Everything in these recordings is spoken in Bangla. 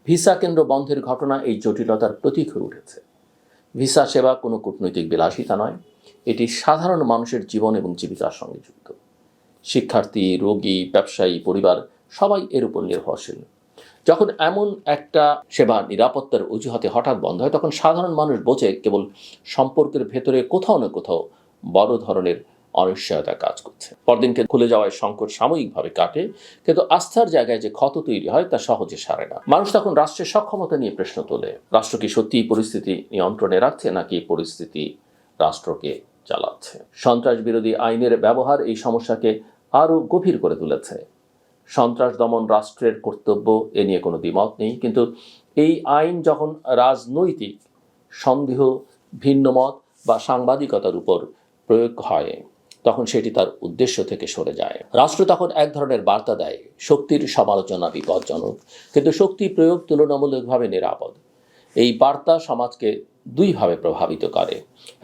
ভিসা কেন্দ্র বন্ধের ঘটনা এই জটিলতার প্রতীক হয়ে উঠেছে। ভিসা সেবা কোনো কূটনৈতিক বিলাসিতা নয়, এটি সাধারণ মানুষের জীবন এবং জীবিকার সঙ্গে যুক্ত। শিক্ষার্থী, রোগী, ব্যবসায়ী, পরিবার সবাই এর উপর নির্ভরশীল। যখন এমন একটা সেবা নিরাপত্তার অজুহাতে হঠাৎ বন্ধ হয়, তখন সাধারণ মানুষ বোঝে কেবল সম্পর্কের ভেতরে কোথাও না কোথাও বড় ধরনের অনিশ্চয়তা কাজ করছে। পরদিনকে খুলে যাওয়ায় সংকট সাময়িকভাবে কাটে, কিন্তু আস্থার জায়গায় যে ক্ষত তৈরি হয় তা সহজে সারে না। মানুষ তখন রাষ্ট্রের সক্ষমতা নিয়ে প্রশ্ন তোলে। রাষ্ট্র কি সত্যিই পরিস্থিতি নিয়ন্ত্রণে রাখছে, নাকি পরিস্থিতি রাষ্ট্রকে চালাচ্ছে? সন্ত্রাস বিরোধী আইনের ব্যবহার এই সমস্যাকে আরও গভীর করে তুলেছে। সন্ত্রাস দমন রাষ্ট্রের কর্তব্য, এ নিয়ে কোনো দ্বিমত নেই, কিন্তু এই আইন যখন রাজনৈতিক সন্দেহ, ভিন্নমত বা সাংবাদিকতার উপর প্রয়োগ হয়, তখন সেটি তার উদ্দেশ্য থেকে সরে যায়। রাষ্ট্র তখন এক ধরনের বার্তা দেয়, শক্তির সমালোচনা বিপজ্জনক, কিন্তু শক্তি প্রয়োগ তুলনামূলকভাবে নিরাপদ। এই বার্তা সমাজকে দুইভাবে প্রভাবিত করে।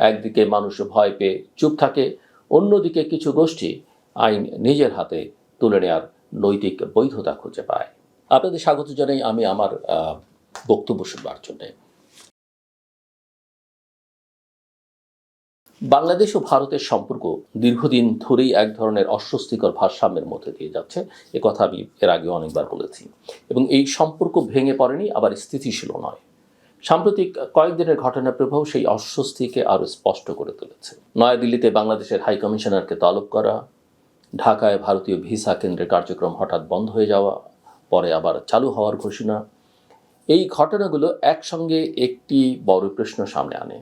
একদিকে মানুষ ভয় পেয়ে চুপ থাকে, অন্যদিকে কিছু গোষ্ঠী আইন নিজের হাতে তুলে নেওয়ার নৈতিক বৈধতা খুঁজে পায়। আপনাদের স্বাগত জানাই আমি আমার বক্তব্য শুনবার জন্যে। বাংলাদেশ ও ভারতের সম্পর্ক দীর্ঘদিন ধরেই এক ধরনের অস্বস্তিকর ভারসাম্যের মধ্যে দিয়ে যাচ্ছে, কথা আমি এর আগে অনেকবার বলেছি। এবং এই সম্পর্ক ভেঙে পড়েনি, আবার স্থিতিশীল নয়। সাম্প্রতিক কয়েকদিনের ঘটনার প্রভাব সেই অস্বস্তিকে আরও স্পষ্ট করে তুলেছে। নয়াদিল্লিতে বাংলাদেশের হাই কমিশনারকে তলব করা, ঢাকায় ভারতীয় ভিসা কেন্দ্রের কার্যক্রম হঠাৎ বন্ধ হয়ে যাওয়া, পরে আবার চালু হওয়ার ঘোষণা, এই ঘটনাগুলো একসঙ্গে একটি বড় প্রশ্ন সামনে আনে।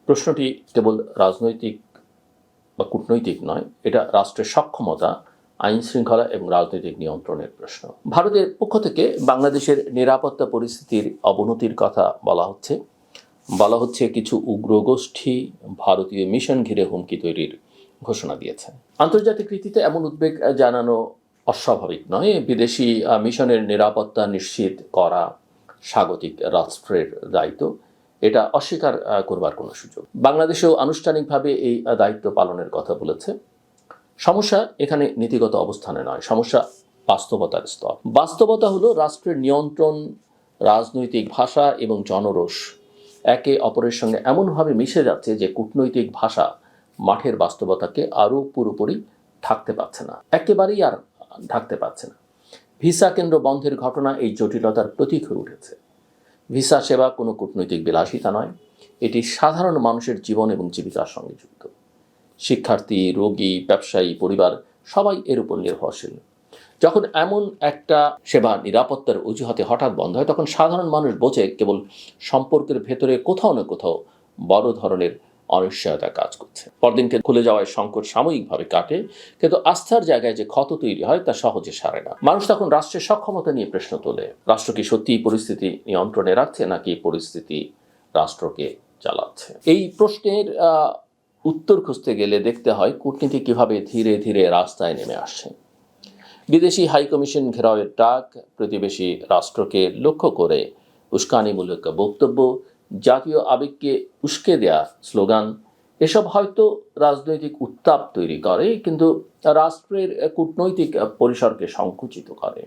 প্রশ্নটি কেবল রাজনৈতিক বা কূটনৈতিক নয়, এটা রাষ্ট্রের সক্ষমতা, আইন শৃঙ্খলা এবং রাজনৈতিক নিয়ন্ত্রণের প্রশ্ন। ভারতের পক্ষ থেকে বাংলাদেশের নিরাপত্তা পরিস্থিতির অবনতির কথা বলা হচ্ছে কিছু উগ্রগোষ্ঠী ভারতীয় মিশন ঘিরে হুমকি তৈরির ঘোষণা দিয়েছে। আন্তর্জাতিক রীতিতে এমন উদ্বেগ জানানো অস্বাভাবিক নয়। বিদেশি মিশনের নিরাপত্তা নিশ্চিত করা স্বাগতিক রাষ্ট্রের দায়িত্ব, এটা অস্বীকার করবার কোনো সুযোগ। বাংলাদেশেও আনুষ্ঠানিকভাবে এই দায়িত্ব পালনের কথা বলেছে। সমস্যা এখানে নীতিগত অবস্থানে নয়, সমস্যা বাস্তবতার স্তর। বাস্তবতা হলো রাষ্ট্রের নিয়ন্ত্রণ, রাজনৈতিক ভাষা এবং জনরোষ একে অপরের সঙ্গে এমনভাবে মিশে যাচ্ছে যে কূটনৈতিক ভাষা মাঠের বাস্তবতাকে আরও পুরোপুরি ঢাকতে পারছে না, একেবারেই আর ঢাকতে পারছে না। ভিসা কেন্দ্র বন্ধের ঘটনা এই জটিলতার প্রতীক হয়ে উঠেছে। ভিসা সেবা কোনো কূটনৈতিক বিলাসিতা নয়, এটি সাধারণ মানুষের জীবন এবং জীবিকার সঙ্গে যুক্ত। শিক্ষার্থী, রোগী, ব্যবসায়ী, পরিবার সবাই এর উপর নির্ভরশীল। যখন এমন একটা সেবা নিরাপত্তার অজুহাতে হঠাৎ বন্ধ হয়, তখন সাধারণ মানুষ বোঝে কেবল সম্পর্কের ভেতরে কোথাও না কোথাও বড় ধরনের অনিশ্চয়তা কাজ করছে। পরদিনকে খুলে যাওয়ায় সংকট সাময়িকভাবে কাটে, কিন্তু আস্থার জায়গায় যে ক্ষত তৈরি হয় তা সহজে সারে না। মানুষ তখন রাষ্ট্রের সক্ষমতা নিয়ে প্রশ্ন তোলে। রাষ্ট্র কি সত্যিই পরিস্থিতি নিয়ন্ত্রণে রাখছে, নাকি পরিস্থিতি রাষ্ট্রকে চালাচ্ছে? এই প্রশ্নের উত্তর খুঁজতে গেলে দেখতে হয় কূটনীতি কিভাবে ধীরে ধীরে রাস্তায় নেমে আসছে। বিদেশি হাইকমিশন ঘেরাওয়ের ডাক, প্রতিবেশী রাষ্ট্রকে লক্ষ্য করে উস্কানিমূলক বক্তব্য, জাতীয় আবেগকে উস্কে দেয়া স্লোগান, এসব হয়তো রাজনৈতিক উত্তাপ তৈরি করে, কিন্তু রাষ্ট্রের কূটনৈতিক পরিসরকে সংকুচিত করে।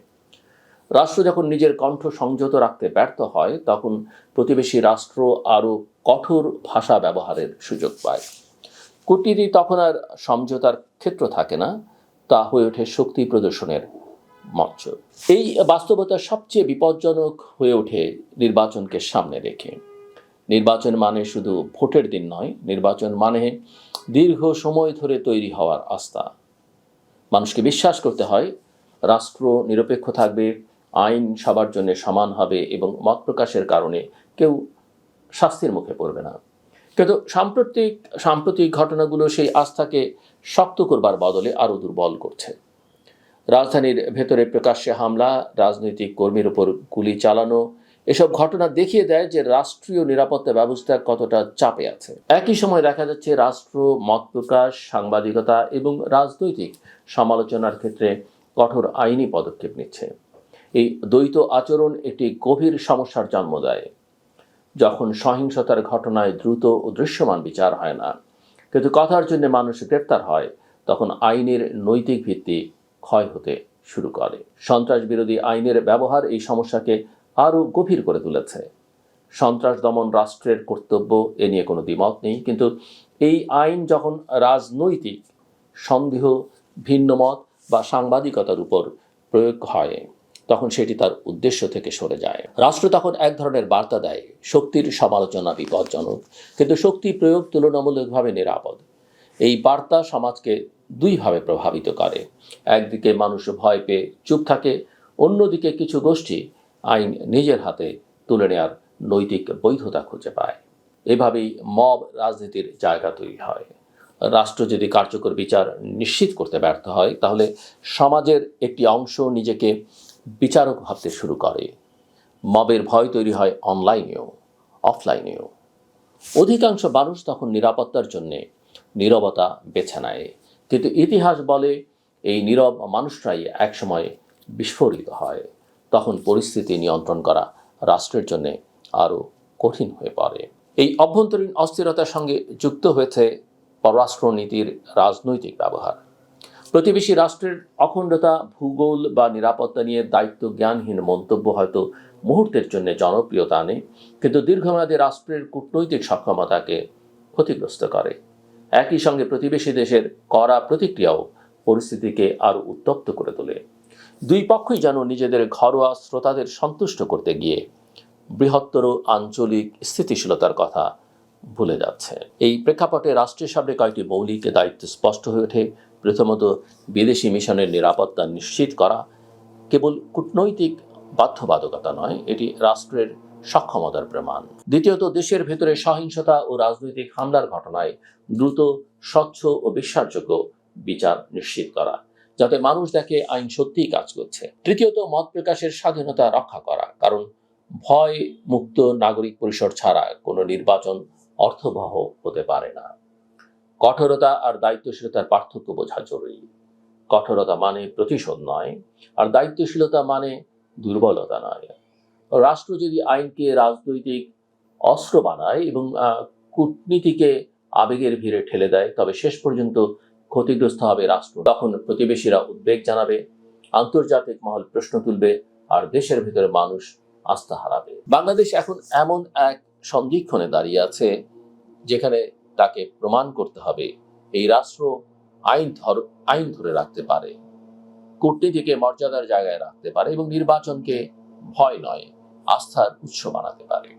রাষ্ট্র যখন নিজের কণ্ঠ সংযত রাখতে ব্যর্থ হয়, তখন প্রতিবেশী রাষ্ট্র আরও কঠোর ভাষা ব্যবহারের সুযোগ পায়। কূটনীতি তখন আর সমঝোতার ক্ষেত্র থাকে না, তা হয়ে ওঠে শক্তি প্রদর্শনের মঞ্চ। এই বাস্তবতা সবচেয়ে বিপজ্জনক হয়ে ওঠে নির্বাচনকে সামনে রেখে। নির্বাচন মানে শুধু ভোটের দিন নয়, নির্বাচন মানে দীর্ঘ সময় ধরে তৈরি হওয়ার আস্থা। মানুষকে বিশ্বাস করতে হয় রাষ্ট্র নিরপেক্ষ থাকবে, আইন সবার জন্য সমান হবে এবং মত প্রকাশের কারণে কেউ শাস্তির মুখে পড়বে না। কিন্তু সাম্প্রতিক ঘটনাগুলো সেই আস্থাকে শক্ত করবার বদলে আরও দুর্বল করছে। রাজধানীর ভেতরে প্রকাশ্যে হামলা, রাজনৈতিক কর্মীর উপর গুলি চালানো, এসব ঘটনা দেখিয়ে দেয় যে রাষ্ট্রীয় নিরাপত্তা ব্যবস্থা কতটা চাপে আছে। একই সময় দেখা যাচ্ছে রাষ্ট্র মত প্রকাশ, সাংবাদিকতা এবং রাজনৈতিক সমালোচনার ক্ষেত্রে কঠোর আইনি পদক্ষেপ নিচ্ছে। এই দ্বৈত আচরণ একটি গভীর সমস্যার জন্ম দেয়। যখন সহিংসতার ঘটনায় দ্রুত ও দৃশ্যমান বিচার হয় না, কিন্তু কথার জন্য মানুষ গ্রেপ্তার হয়, তখন আইনের নৈতিক ভিত্তি ক্ষয় হতে শুরু করে। সন্ত্রাস বিরোধী আইনের ব্যবহার এই সমস্যাকে আরও গভীর করে তুলেছে। সন্ত্রাস দমন রাষ্ট্রের কর্তব্য, এ নিয়ে কোনো দ্বিমত নেই, কিন্তু এই আইন যখন রাজনৈতিক সন্দেহ, ভিন্নমত বা সাংবাদিকতার উপর প্রয়োগ হয়, তখন সেটি তার উদ্দেশ্য থেকে সরে যায়। রাষ্ট্র তখন এক ধরনের বার্তা দেয়, শক্তির সমালোচনা বিপজ্জনক, কিন্তু শক্তি প্রয়োগ তুলনামূলকভাবে নিরাপদ। এই বার্তা সমাজকে দুইভাবে প্রভাবিত করে। একদিকে মানুষ ভয় পেয়ে চুপ থাকে, অন্যদিকে কিছু গোষ্ঠী আইন নিজের হাতে তুলে নেওয়ার নৈতিক বৈধতা খুঁজে পায়। এভাবেই মব রাজনীতির জায়গা তৈরি হয়। রাষ্ট্র যদি কার্যকর বিচার নিশ্চিত করতে ব্যর্থ হয়, তাহলে সমাজের একটি অংশ নিজেকে বিচারক ভাবতে শুরু করে। মবের ভয় তৈরি হয় অনলাইনেও, অফলাইনেও। অধিকাংশ মানুষ তখন নিরাপত্তার জন্যে নীরবতা বেছে নেয়, কিন্তু ইতিহাস বলে এই নীরব মানুষরাই একসময় বিস্ফোরিত হয়। তখন পরিস্থিতি নিয়ন্ত্রণ করা রাষ্ট্রের জন্য আরও কঠিন হয়ে পড়ে। এই অভ্যন্তরীণ অস্থিরতার সঙ্গে যুক্ত হয়েছে পররাষ্ট্রনীতির রাজনৈতিক ব্যবহার। প্রতিবেশী রাষ্ট্রের অখণ্ডতা, ভূগোল বা নিরাপত্তা নিয়ে দায়িত্ব জ্ঞানহীন মন্তব্য হয়তো মুহূর্তের জন্য জনপ্রিয়তা আনে, কিন্তু দীর্ঘমেয়াদে রাষ্ট্রের কূটনৈতিক সক্ষমতাকে ক্ষতিগ্রস্ত করে। একই সঙ্গে প্রতিবেশী দেশের কড়া প্রতিক্রিয়াও পরিস্থিতিকে আরও উত্তপ্ত করে তোলে। দুই পক্ষই যেন নিজেদের ঘরোয়া শ্রোতাদের সন্তুষ্ট করতে গিয়ে বৃহত্তর আঞ্চলিক স্থিতিশীলতার কথা ভুলে যাচ্ছে। এই প্রেক্ষাপটে রাষ্ট্রের সামনে কয়েকটি মৌলিক দায়িত্ব স্পষ্ট হয়ে ওঠে। প্রথমত, বিদেশি মিশনের নিরাপত্তা নিশ্চিত করা কেবল কূটনৈতিক বাধ্যবাধকতা নয়, এটি রাষ্ট্রের সক্ষমতার প্রমাণ। দ্বিতীয়ত, দেশের ভেতরে সহিংসতা ও রাজনৈতিক হামলার ঘটনায় দ্রুত, স্বচ্ছ ও বিশ্বাসযোগ্য বিচার নিশ্চিত করা, যাতে মানুষ দেখে আইন সত্যিই কাজ করছে। তৃতীয়ত, মত প্রকাশের স্বাধীনতা রক্ষা করা, কারণ ভয় মুক্ত নাগরিক পরিসর ছাড়া কোনো নির্বাচন অর্থবহ হতে পারে না। কঠোরতা আর দায়িত্বশীলতার পার্থক্য বোঝা জরুরি। কঠোরতা মানে প্রতিশোধ নয়, আর দায়িত্বশীলতা মানে দুর্বলতা নয়। রাষ্ট্র যদি আইনকে রাজনৈতিক অস্ত্র বানায় এবং কূটনীতিকে আবেগের ভিড়ে ঠেলে দেয়, তবে শেষ পর্যন্ত ক্ষতিগ্রস্ত হবে রাষ্ট্র। তখন প্রতিবেশীরা উদ্বেগ জানাবে, আন্তর্জাতিক মহল প্রশ্ন তুলবে, আর দেশের ভিতরে মানুষ আস্থা হারাবে। বাংলাদেশ এখন এমন এক সন্ধিক্ষণে দাঁড়িয়ে আছে, যেখানে তাকে প্রমাণ করতে হবে এই রাষ্ট্র আইন ধরে রাখতে পারে, কূটনীতিকে মর্যাদার জায়গায় রাখতে পারে এবং নির্বাচনকে ভয় নয়, আস্থার উৎস বানাতে পারে।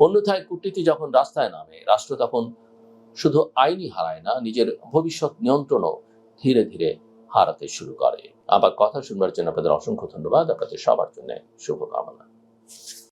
অন্যথায় কূটনীতি যখন রাস্তায় নামে, রাষ্ট্র তখন শুধু আইনই হারায় না, নিজের ভবিষ্যৎ নিয়ন্ত্রণও ধীরে ধীরে হারাতে শুরু করে। আবার কথা শুনবার জন্য আপনাদের অসংখ্য ধন্যবাদ। আপনাদের সবার জন্য শুভকামনা।